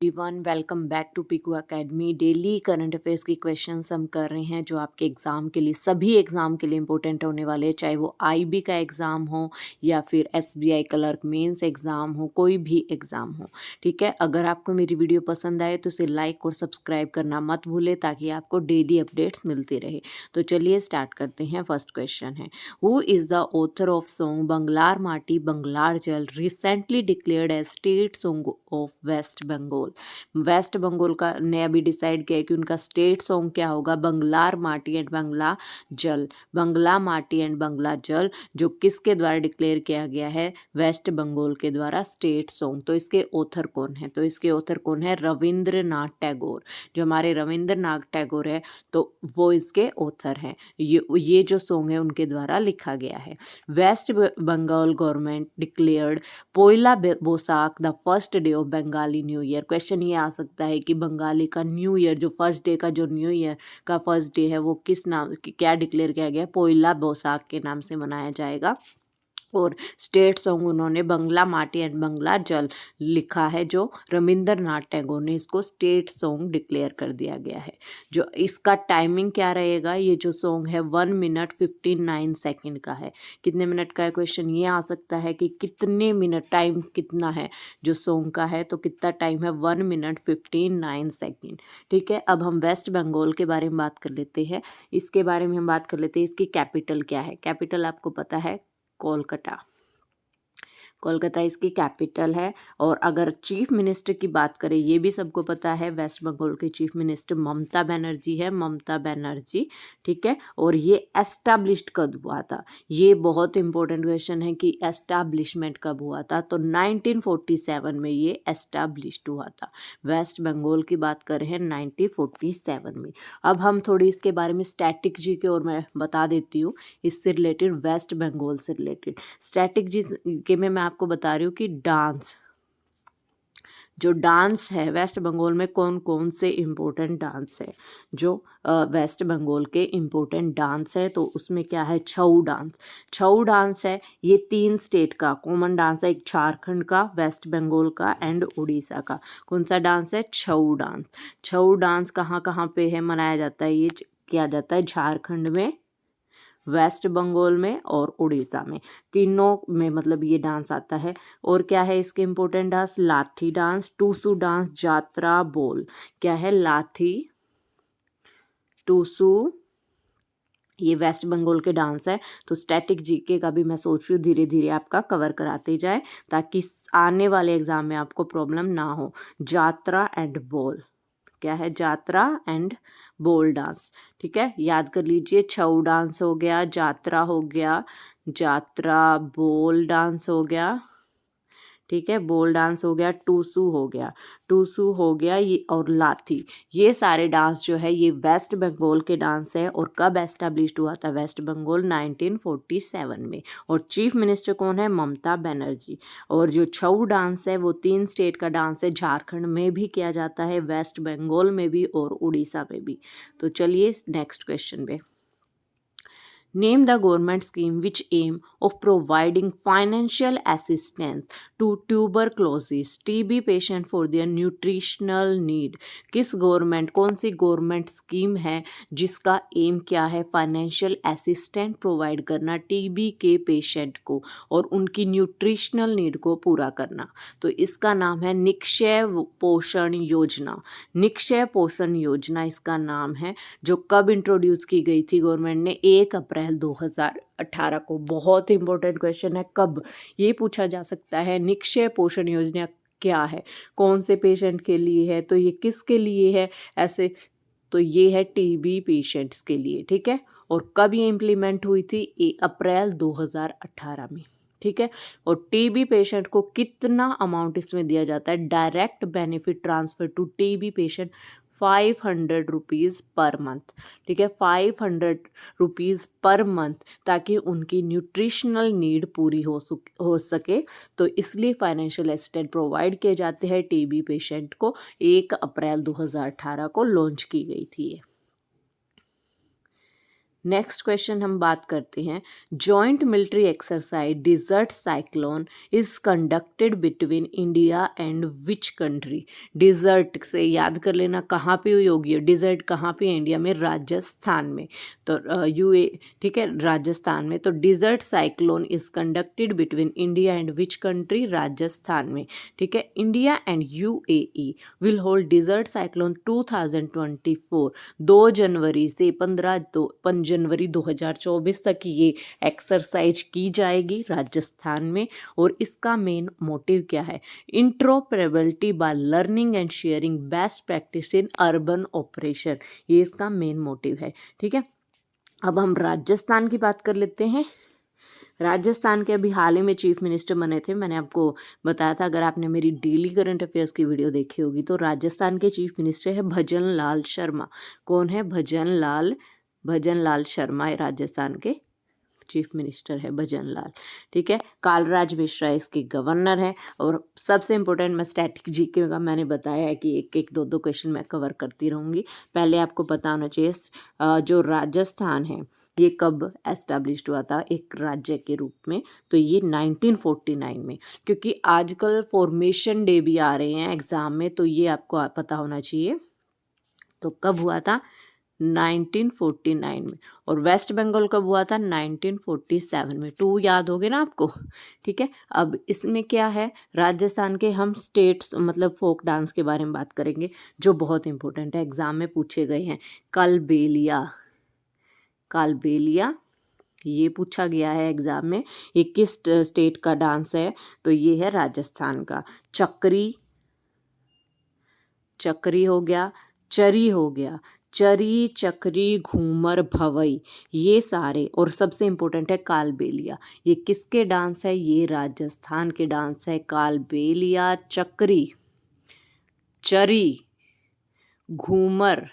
Everyone welcome back to Piku academy. Daily current affairs की questions हम कर रहे हैं जो आपके एग्ज़ाम के लिए, सभी एग्ज़ाम के लिए इंपॉर्टेंट होने वाले हैं, चाहे वो आईबी का एग्ज़ाम हो या फिर एसबीआई क्लर्क मेंस एग्ज़ाम हो, कोई भी एग्ज़ाम हो। ठीक है, अगर आपको मेरी वीडियो पसंद आए तो इसे लाइक और सब्सक्राइब करना मत भूलें ताकि आपको डेली अपडेट्स मिलते रहे। तो चलिए स्टार्ट करते हैं। फर्स्ट क्वेश्चन है, who is the author of song Banglar Mati Banglar Jal recently declared as state song of West Bengal. West Bengal का ने अभी डिसाइड किया है कि उनका स्टेट सॉन्ग क्या होगा, बंगलार माटी एंड बंगला जल। बंगला माटी एंड बंगला जल जो किसके द्वारा डिक्लेयर किया गया है, वेस्ट बंगाल के द्वारा स्टेट सॉन्ग। तो इसके ऑथर कौन है, तो इसके ऑथर कौन है, रविंद्रनाथ टैगोर। जो हमारे रविंद्रनाथ टैगोर है तो वो इसके ऑथर हैं। ये जो सॉन्ग है उनके द्वारा लिखा गया है। West Bengal government declared Poila Boishakh the first day of Bengali new year. Question ये आ सकता है कि बंगाली का न्यू ईयर, जो फर्स्ट डे का जो न्यू ईयर का फर्स्ट डे है वो किस नाम, क्या डिक्लेयर किया गया है, पोइला बोसाक के नाम से मनाया जाएगा। और स्टेट सॉन्ग उन्होंने बंगला माटी एंड बंगला जल लिखा है, जो रविंद्रनाथ टैगोर ने इसको स्टेट सॉन्ग डिक्लेयर कर दिया गया है। जो इसका टाइमिंग क्या रहेगा, ये जो सॉन्ग है 1 मिनट 59 सेकेंड का है। कितने मिनट का है, क्वेश्चन ये आ सकता है कि कितने मिनट, टाइम कितना है जो सॉन्ग का है, तो कितना टाइम है, 1 मिनट 59 सेकेंड। ठीक है, अब हम वेस्ट बंगाल के बारे में बात कर लेते हैं। इसके बारे में हम बात कर लेते हैं, इसकी कैपिटल क्या है। कैपिटल आपको पता है, कोलकाता। कोलकाता इसकी कैपिटल है। और अगर चीफ मिनिस्टर की बात करें, ये भी सबको पता है, वेस्ट बंगाल के चीफ मिनिस्टर ममता बनर्जी है, ममता बनर्जी। ठीक है, और ये एस्टैब्लिश्ड कब हुआ था, ये बहुत इंपॉर्टेंट क्वेश्चन है कि एस्टैब्लिशमेंट कब हुआ था। तो 1947 में ये एस्टैब्लिश्ड हुआ था। वेस्ट बंगाल की बात कर रहे हैं 1947 में। अब हम थोड़ी इसके बारे में स्टैटिक जी की ओर मैं बता देती हूँ, इससे रिलेटेड, वेस्ट बंगाल से रिलेटेड स्टैटिक जी के में मैं आपको बता रही हूँ कि डांस, जो डांस है वेस्ट बंगाल में कौन कौन से इम्पोर्टेंट डांस है, जो वेस्ट बंगाल के इम्पोर्टेंट डांस है, तो उसमें क्या है, छऊ डांस। छऊ डांस है, ये 3 स्टेट का कॉमन डांस है, एक झारखंड का, वेस्ट बंगाल का एंड उड़ीसा का। कौन सा डांस है, छऊ डांस। छऊ डांस कहाँ कहाँ पे है, मनाया जाता है, ये किया जाता है झारखंड में, वेस्ट बंगाल में और उड़ीसा में, तीनों में मतलब ये डांस आता है। और क्या है इसके इम्पोर्टेंट डांस, लाठी डांस, टूसू डांस, जात्रा, बोल। क्या है, लाठी, टूसू, ये वेस्ट बंगाल के डांस है। तो स्टैटिक जीके का भी मैं सोच रही हूँ धीरे धीरे आपका कवर कराते जाए ताकि आने वाले एग्जाम में आपको प्रॉब्लम ना हो। जात्रा एंड बोल, क्या है, जात्रा एंड बोल डांस। ठीक है, याद कर लीजिए, छऊ डांस हो गया, जात्रा हो गया, जात्रा, बोल डांस हो गया। ठीक है, बोल डांस हो गया, टूसू हो गया, टूसू हो गया, ये और लाठी, ये सारे डांस जो है ये वेस्ट बंगाल के डांस है। और कब एस्टेब्लिश्ड हुआ था वेस्ट बंगाल, 1947 में। और चीफ मिनिस्टर कौन है, ममता बनर्जी। और जो छऊ डांस है वो 3 स्टेट का डांस है, झारखंड में भी किया जाता है, वेस्ट बंगाल में भी और उड़ीसा में भी। तो चलिए नेक्स्ट क्वेश्चन पे, Name the government scheme which aim of providing financial assistance to tuberculosis TB patient for their nutritional need। किस गवर्नमेंट, कौन सी गवर्नमेंट स्कीम है जिसका एम क्या है, फाइनेंशियल असिस्टेंट प्रोवाइड करना टीबी के पेशेंट को और उनकी न्यूट्रिशनल नीड को पूरा करना। तो इसका नाम है निक्षय पोषण योजना। निक्षय पोषण योजना इसका नाम है, जो कब इंट्रोड्यूस की गई थी गवर्नमेंट ने, 1 अप्रैल 2018 को। बहुत इंपॉर्टेंट क्वेश्चन है, कब, ये पूछा जा सकता है। निक्षय पोषण योजना क्या है, कौन से पेशेंट के लिए है, तो ये किसके लिए है ऐसे, तो ये है टीबी पेशेंट्स के लिए। ठीक है, और कब ये इम्प्लीमेंट हुई थी, 1 अप्रैल 2018 में। ठीक है, और टीबी पेशेंट को कितना अमाउंट इसमें दिया जाता है, direct benefit transfer to TB patient 500 rupees per month. ठीक है, 500 रुपीज़ पर मंथ, ताकि उनकी न्यूट्रिशनल नीड पूरी हो सके। तो इसलिए फाइनेंशियल असिस्टेंट प्रोवाइड किए जाते हैं टीबी पेशेंट को। 1 अप्रैल 2018 को लॉन्च की गई थी ये। नेक्स्ट क्वेश्चन हम बात करते हैं, joint military exercise desert cyclone is conducted between India and which country. Desert से याद कर लेना कहाँ पे हुई होगी, डिजर्ट कहाँ पे है इंडिया में, राजस्थान में। तो यूए, ठीक है, राजस्थान में। तो desert cyclone is conducted between India and which country, Rajasthan में। ठीक है, India and UAE will hold desert cyclone 2024 2 जनवरी से 15 जनवरी 2024 तक ये एक्सरसाइज की जाएगी राजस्थान में। और इसका मेन मोटिव क्या है, interoperability by learning and sharing best practice in urban operation, ये इसका मेन मोटिव है। ठीक है, अब हम राजस्थान की बात कर लेते हैं। राजस्थान के अभी हाल ही में चीफ मिनिस्टर बने थे, मैंने आपको बताया था, अगर आपने मेरी डेली करंट अफेयर्स की वीडियो देखी होगी तो राजस्थान के चीफ मिनिस्टर है भजन लाल शर्मा। कौन है, भजन लाल शर्मा राजस्थान के चीफ मिनिस्टर है, भजन लाल। ठीक है, कालराज मिश्रा इसके गवर्नर है। और सबसे इम्पोर्टेंट, मैं स्टैटिक जीके का मैंने बताया है कि एक एक 2 क्वेश्चन मैं कवर करती रहूँगी। पहले आपको पता होना चाहिए जो राजस्थान है ये कब एस्टैब्लिश्ड हुआ था एक राज्य के रूप में, तो ये 1949 में। क्योंकि आजकल फॉर्मेशन डे भी आ रहे हैं एग्जाम में, तो ये आपको पता होना चाहिए। तो कब हुआ था, 1949 में। और वेस्ट बंगाल कब हुआ था, 1947 में। 2 याद हो गए ना आपको। ठीक है, अब इसमें क्या है, राजस्थान के हम स्टेट्स मतलब फोक डांस के बारे में बात करेंगे जो बहुत इंपॉर्टेंट है, एग्जाम में पूछे गए हैं। कालबेलिया ये पूछा गया है एग्जाम में, ये किस स्टेट का डांस है, तो ये है राजस्थान का। चक्री हो गया, चरी हो गया, चरी, चक्री, घूमर, भवई, ये सारे। और सबसे इम्पोर्टेंट है कालबेलिया, ये किसके डांस है, ये राजस्थान के डांस है। कालबेलिया, चक्री, चरी, घूमर,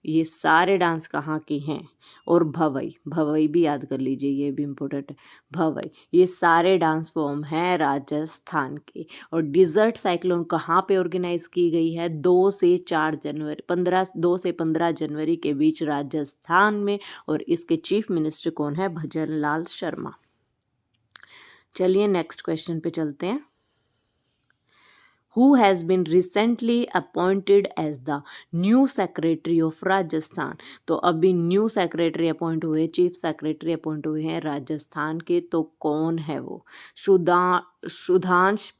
ये सारे डांस कहाँ के हैं। और भवई भी याद कर लीजिए, ये भी इम्पोर्टेंट है। भवई, ये सारे डांस फॉर्म हैं राजस्थान के। और डिजर्ट साइक्लोन कहाँ पे ऑर्गेनाइज की गई है, 2 से 15 जनवरी के बीच राजस्थान में। और इसके चीफ मिनिस्टर कौन है, भजन लाल शर्मा। चलिए नेक्स्ट क्वेश्चन पे चलते हैं। Who has been recently appointed as the new secretary of Rajasthan? तो अभी न्यू सेक्रेटरी अपॉइंट हुए, चीफ सेक्रेटरी अपॉइंट हुए हैं राजस्थान के, तो कौन है वो, सुधांश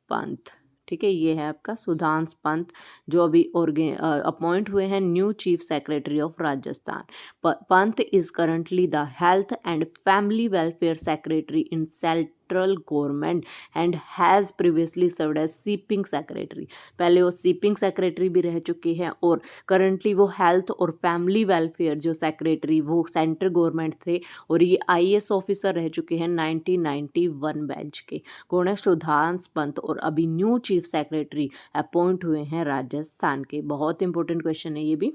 पंत। ठीक है, ये है आपका सुधांश पंत जो अभी अपॉइंट हुए हैं new chief secretary of Rajasthan. Pant is currently the health and family welfare secretary in central government and has previously served as shipping secretary. पहले वो सीपिंग सेक्रेटरी भी रह चुके हैं और करंटली वो हेल्थ और फैमिली वेलफेयर जो सेक्रेटरी वो सेंट्रल गवर्नमेंट थे। और ये IAS ऑफिसर रह चुके हैं 1991 बैच के। कौन है, सुधांश पंत। और अभी न्यू चीफ सेक्रेटरी अपॉइंट हुए हैं राजस्थान के। बहुत इंपॉर्टेंट क्वेश्चन है ये भी।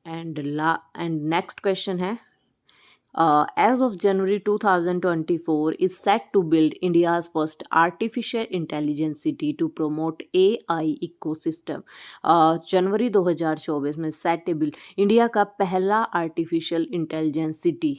एंड नेक्स्ट क्वेश्चन है, as of January 2024 is set to build India's first artificial intelligence city to promote AI ecosystem। जनवरी 2024 में सेट बिल्ड इंडिया का पहला आर्टिफिशियल इंटेलिजेंस सिटी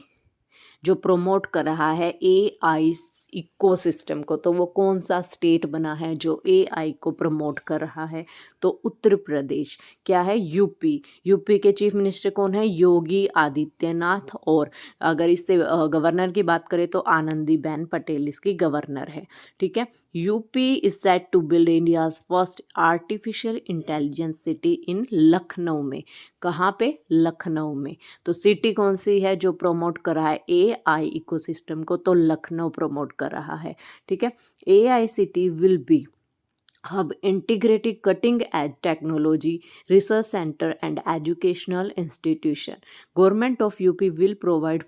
जो प्रमोट कर रहा है AI इकोसिस्टम को। तो वो कौन सा स्टेट बना है जो AI को प्रमोट कर रहा है, तो उत्तर प्रदेश। क्या है, यूपी के चीफ मिनिस्टर कौन है, योगी आदित्यनाथ। और अगर इससे गवर्नर की बात करें तो आनंदीबेन पटेल इसकी गवर्नर है। ठीक है, UP is set to build India's first artificial intelligence city in Lucknow में। कहाँ पे, लखनऊ में। तो सिटी कौन सी है जो प्रमोट कर रहा है AI इकोसिस्टम को, तो लखनऊ प्रमोट कर रहा है। ठीक है, AI city will be hub integrated cutting edge technology research centre and educational institution. Government of UP will provide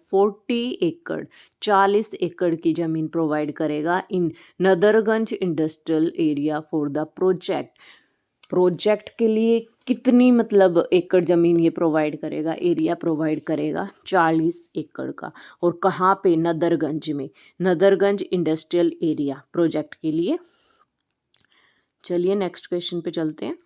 40 acre की जमीन प्रोवाइड करेगा in Nadarganj industrial area for the project के लिए कितनी मतलब एकड़ ज़मीन ये प्रोवाइड करेगा, एरिया प्रोवाइड करेगा 40 एकड़ का। और कहाँ पे, नदरगंज में, नदरगंज इंडस्ट्रियल एरिया प्रोजेक्ट के लिए। चलिए नेक्स्ट क्वेश्चन पे चलते हैं।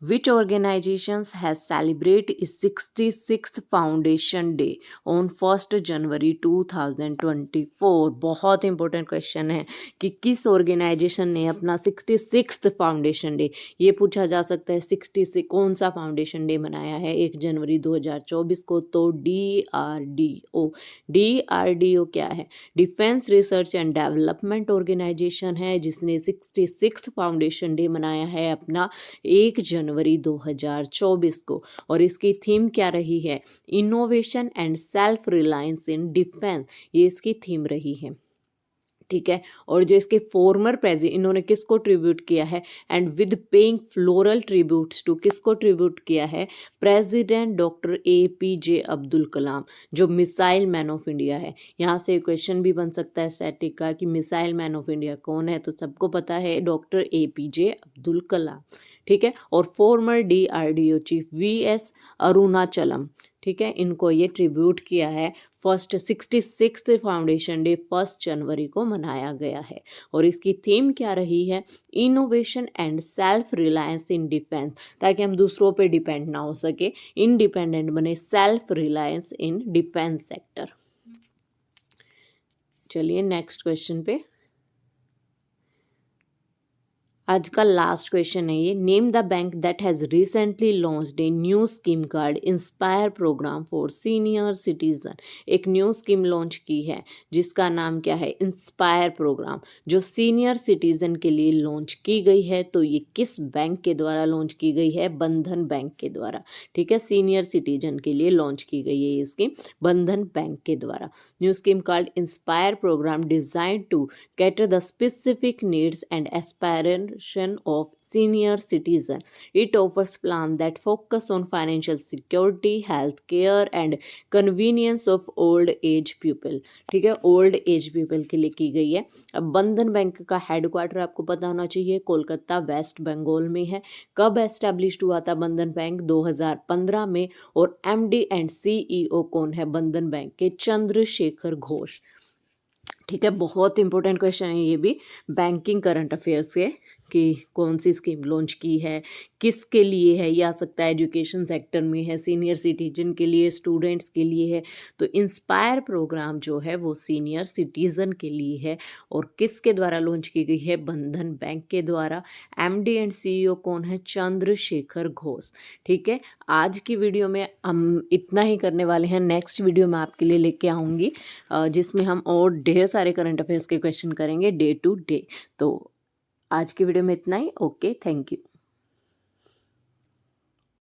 Which organizations has celebrate its 66th foundation day on 1st January 2024? बहुत इंपॉर्टेंट क्वेश्चन है कि किस ऑर्गेनाइजेशन ने अपना 66th फाउंडेशन डे, ये पूछा जा सकता है 66 कौन सा फाउंडेशन डे मनाया है 1 जनवरी 2024 को, तो DRDO। DRDO क्या है? Defence research and development organisation है जिसने 66th फाउंडेशन डे मनाया है अपना 1 जनवरी 2024 को। और इसकी थीम क्या रही है? Innovation and self reliance in defence, ये इसकी थीम रही है। ठीक है, और जो इसके फॉर्मर प्रेसिडेंट, इन्होंने किसको ट्रिब्यूट किया है? And with paying floral tributes to, किसको ट्रिब्यूट किया है? President doctor APJ Abdul Kalam, जो मिसाइल मैन ऑफ इंडिया है। यहाँ से क्वेश्चन भी बन सकता है स्टैटिक का कि मिसाइल मैन ऑफ इंडिया कौन है, तो सबको पता है डॉक्टर APJ अब्दुल कलाम। ठीक है, और farmer DRDO chief VS Arunachalam, ठीक है, इनको ये ट्रिब्यूट किया है। फर्स्ट 66 फाउंडेशन डे 1 जनवरी को मनाया गया है और इसकी थीम क्या रही है? Innovation and self reliance in defence, ताकि हम दूसरों पे डिपेंड ना हो सके, इंडिपेंडेंट बने, self reliance in defence sector. चलिए नेक्स्ट क्वेश्चन पे। आज का लास्ट क्वेश्चन है ये। Name the bank that has recently launched a new scheme called inspire programme for senior citizen. एक न्यू स्कीम लॉन्च की है जिसका नाम क्या है? इंस्पायर प्रोग्राम, जो सीनियर सिटीजन के लिए लॉन्च की गई है। तो ये किस बैंक के द्वारा लॉन्च की गई है? बंधन बैंक के द्वारा। ठीक है, सीनियर सिटीजन के लिए लॉन्च की गई है ये स्कीम बंधन बैंक के द्वारा। New scheme called inspire programme designed to cater the specific needs and aspiration of senior citizen. It offers plans that focus on financial security, health care and convenience of old age people. ठीक है, old age people के लिए की गई है। अब बंधन bank का हेडक्वार्टर आपको पता होना चाहिए कोलकाता वेस्ट बंगाल में है। कब एस्टेब्लिश्ड हुआ था बंधन बैंक? 2015 में। और MD एंड CEO कौन है बंधन बैंक के? चंद्रशेखर घोष। ठीक है, बहुत इंपॉर्टेंट क्वेश्चन है ये भी बैंकिंग करंट अफेयर्स के, कि कौन सी स्कीम लॉन्च की है, किसके लिए है। ये आ सकता है एजुकेशन सेक्टर में है, सीनियर सिटीजन के लिए, स्टूडेंट्स के लिए है। तो इंस्पायर प्रोग्राम जो है वो सीनियर सिटीजन के लिए है और किसके द्वारा लॉन्च की गई है? बंधन बैंक के द्वारा। MD एंड CEO कौन है? चंद्रशेखर घोष। ठीक है, आज की वीडियो में हम इतना ही करने वाले हैं। नेक्स्ट वीडियो मैं आपके लिए लेके आऊँगी जिसमें हम और ढेर सारे करंट अफेयर्स के क्वेश्चन करेंगे डे टू डे। तो आज की वीडियो में इतना ही। Okay, thank you.